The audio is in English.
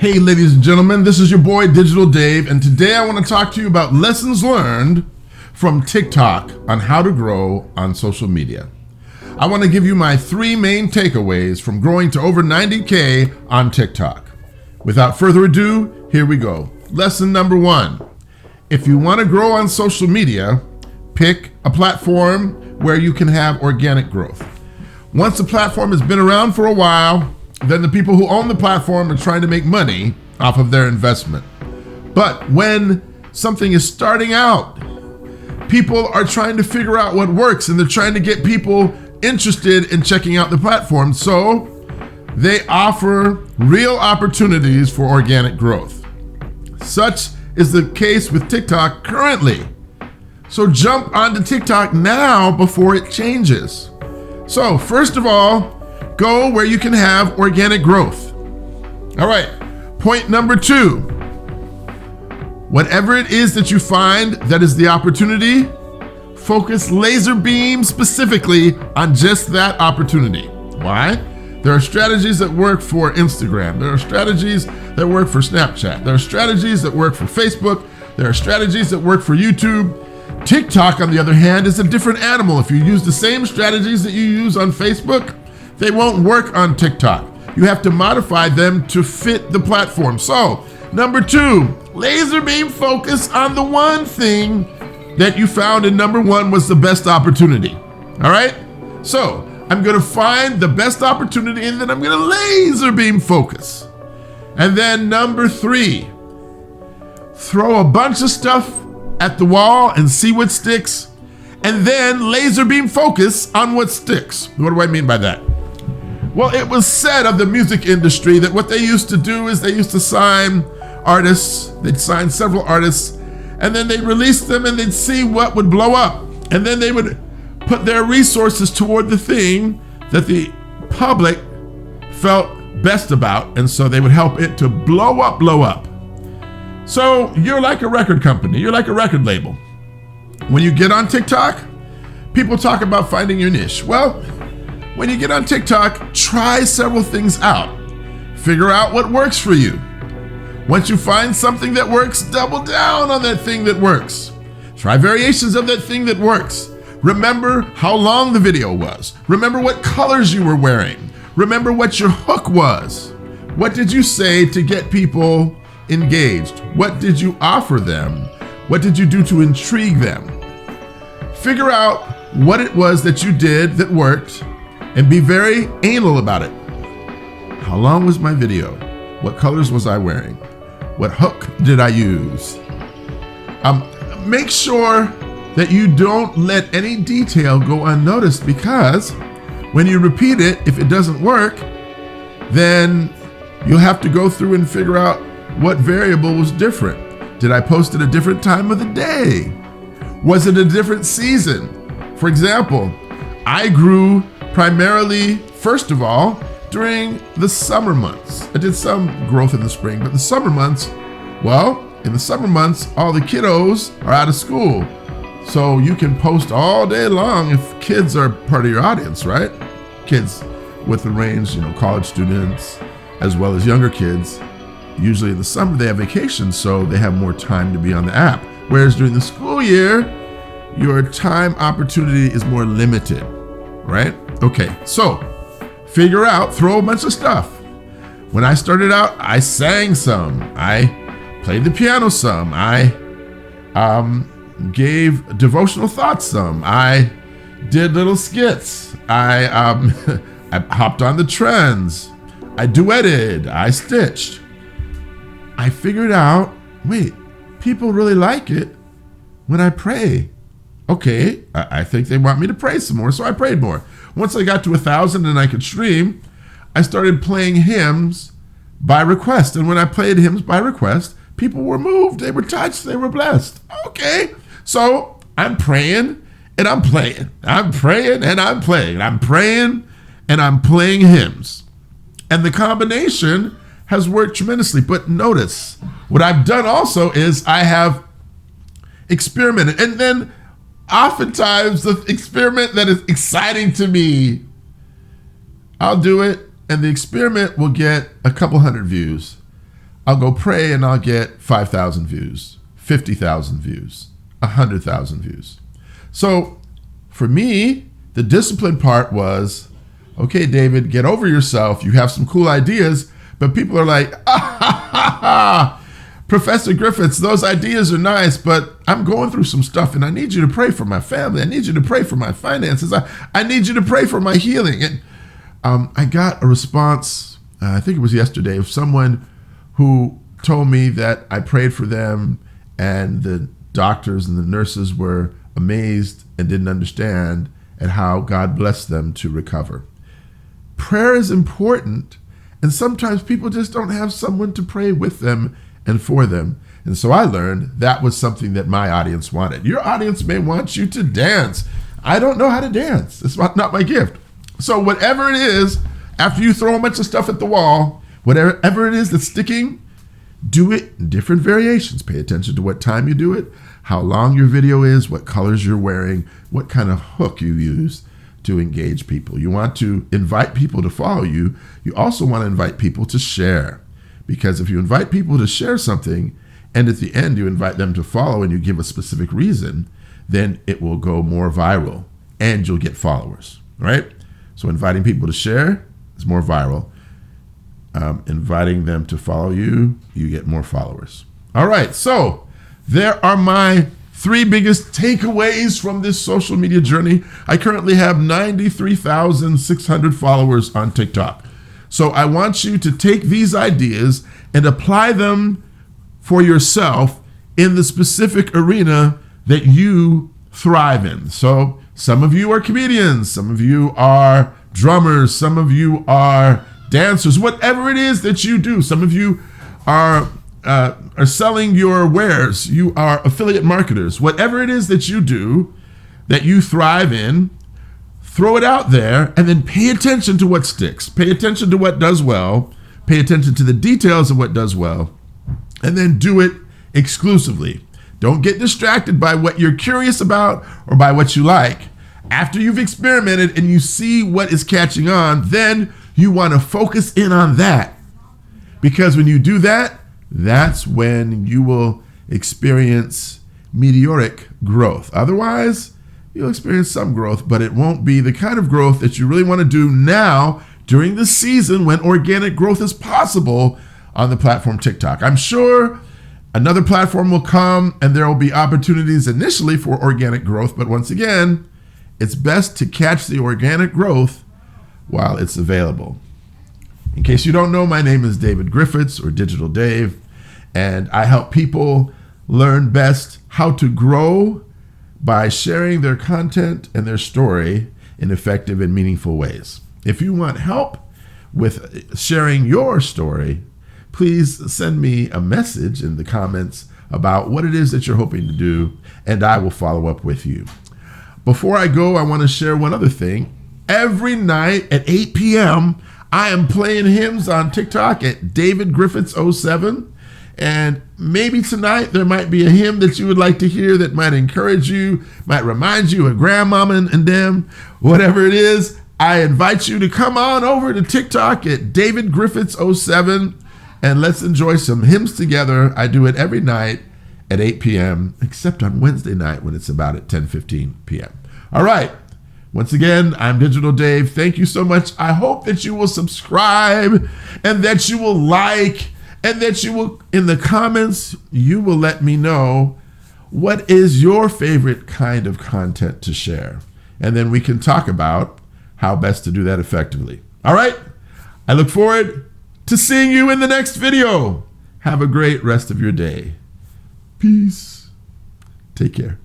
Hey, ladies and gentlemen, this is your boy Digital Dave, and today I want to talk to you about lessons learned from TikTok on how to grow on social media. I want to give you my 3 main takeaways from growing to over 90K on TikTok. Without further ado, here we go. Lesson number 1. If you want to grow on social media, pick a platform where you can have organic growth. Once the platform has been around for a while, then the people who own the platform are trying to make money off of their investment. But when something is starting out, people are trying to figure out what works, and they're trying to get people interested in checking out the platform. So they offer real opportunities for organic growth. Such is the case with TikTok currently. So jump onto TikTok now before it changes. So first of all, go where you can have organic growth. All right, point number 2. Whatever it is that you find that is the opportunity, focus laser beam specifically on just that opportunity. Why? There are strategies that work for Instagram. There are strategies that work for Snapchat. There are strategies that work for Facebook. There are strategies that work for YouTube. TikTok, on the other hand, is a different animal. If you use the same strategies that you use on Facebook, they won't work on TikTok. You have to modify them to fit the platform. So, number 2, laser beam focus on the one thing that you found in number 1 was the best opportunity. All right? So, I'm going to find the best opportunity, and then I'm going to laser beam focus. And then number 3, throw a bunch of stuff at the wall and see what sticks, and then laser beam focus on what sticks. What do I mean by that? Well, it was said of the music industry that what they used to do is they used to sign artists. They'd sign several artists, and then they'd release them, and they'd see what would blow up. And then they would put their resources toward the thing that the public felt best about, and so they would help it to blow up. So you're like a record company. You're like a record label. When you get on TikTok, people talk about finding your niche. Well, when you get on TikTok, try several things out. Figure out what works for you. Once you find something that works, double down on that thing that works. Try variations of that thing that works. Remember how long the video was. Remember what colors you were wearing. Remember what your hook was. What did you say to get people engaged? What did you offer them? What did you do to intrigue them? Figure out what it was that you did that worked, and be very anal about it. How long was my video? What colors was I wearing? What hook did I use? Make sure that you don't let any detail go unnoticed, because when you repeat it, if it doesn't work, then you'll have to go through and figure out what variable was different. Did I post at a different time of the day? Was it a different season? For example, I grew primarily, first of all, during the summer months. I did some growth in the spring, but the summer months, well, in the summer months, all the kiddos are out of school. So you can post all day long if kids are part of your audience, right? Kids with the range, college students, as well as younger kids. Usually in the summer they have vacations, so they have more time to be on the app. Whereas during the school year, your time opportunity is more limited, right? Okay, so figure out, throw a bunch of stuff. When I started out, I sang some. I played the piano some. I gave devotional thoughts some. I did little skits. I I hopped on the trends. I duetted. I stitched. I figured out, wait, people really like it when I pray. Okay, I think they want me to pray some more, so I prayed more. Once I got to 1,000 and I could stream, I started playing hymns by request. And when I played hymns by request, people were moved, they were touched, they were blessed. Okay, so I'm praying and I'm playing. I'm praying and I'm playing. I'm praying and I'm playing hymns. And the combination has worked tremendously. But notice, what I've done also is I have experimented. And then oftentimes the experiment that is exciting to me, I'll do it and the experiment will get a couple hundred views. I'll go pray and I'll get 5,000 views, 50,000 views, 100,000 views. So for me, the discipline part was, okay, David, get over yourself. You have some cool ideas, but people are like, Professor Griffiths, those ideas are nice, but I'm going through some stuff and I need you to pray for my family. I need you to pray for my finances. I need you to pray for my healing. And I got a response, I think it was yesterday, of someone who told me that I prayed for them and the doctors and the nurses were amazed and didn't understand at how God blessed them to recover. Prayer is important, and sometimes people just don't have someone to pray with them and for them. And so I learned that was something that my audience wanted. Your audience may want you to dance. I don't know how to dance. It's not my gift. So whatever it is, after you throw a bunch of stuff at the wall, whatever it is that's sticking, do it in different variations. Pay attention to what time you do it, how long your video is, what colors you're wearing, what kind of hook you use to engage people. You want to invite people to follow you. You also want to invite people to share. Because if you invite people to share something, and at the end you invite them to follow and you give a specific reason, then it will go more viral and you'll get followers, right? So inviting people to share is more viral. Inviting them to follow you, you get more followers. All right, so there are my 3 biggest takeaways from this social media journey. I currently have 93,600 followers on TikTok. So I want you to take these ideas and apply them for yourself in the specific arena that you thrive in. So some of you are comedians, some of you are drummers, some of you are dancers, whatever it is that you do. Some of you are selling your wares. You are affiliate marketers. Whatever it is that you do, that you thrive in, throw it out there and then pay attention to what sticks. Pay attention to what does well. Pay attention to the details of what does well. And then do it exclusively. Don't get distracted by what you're curious about or by what you like. After you've experimented and you see what is catching on, then you want to focus in on that. Because when you do that, that's when you will experience meteoric growth. Otherwise, you'll experience some growth, but it won't be the kind of growth that you really want to do now during the season when organic growth is possible on the platform TikTok. I'm sure another platform will come and there will be opportunities initially for organic growth, but once again, it's best to catch the organic growth while it's available. In case you don't know, my name is David Griffiths, or Digital Dave, and I help people learn best how to grow by sharing their content and their story in effective and meaningful ways. If you want help with sharing your story, please send me a message in the comments about what it is that you're hoping to do, and I will follow up with you. Before I go, I want to share one other thing. Every night at 8 p.m., I am playing hymns on TikTok at David Griffiths 07. And maybe tonight there might be a hymn that you would like to hear that might encourage you, might remind you of grandmama and them, whatever it is. I invite you to come on over to TikTok at David Griffiths 07 and let's enjoy some hymns together. I do it every night at 8 p.m., except on Wednesday night when it's about at 10:15 p.m. All right. Once again, I'm Digital Dave. Thank you so much. I hope that you will subscribe and that you will like and that you will, in the comments, you will let me know what is your favorite kind of content to share. And then we can talk about how best to do that effectively. All right. I look forward to seeing you in the next video. Have a great rest of your day. Peace. Take care.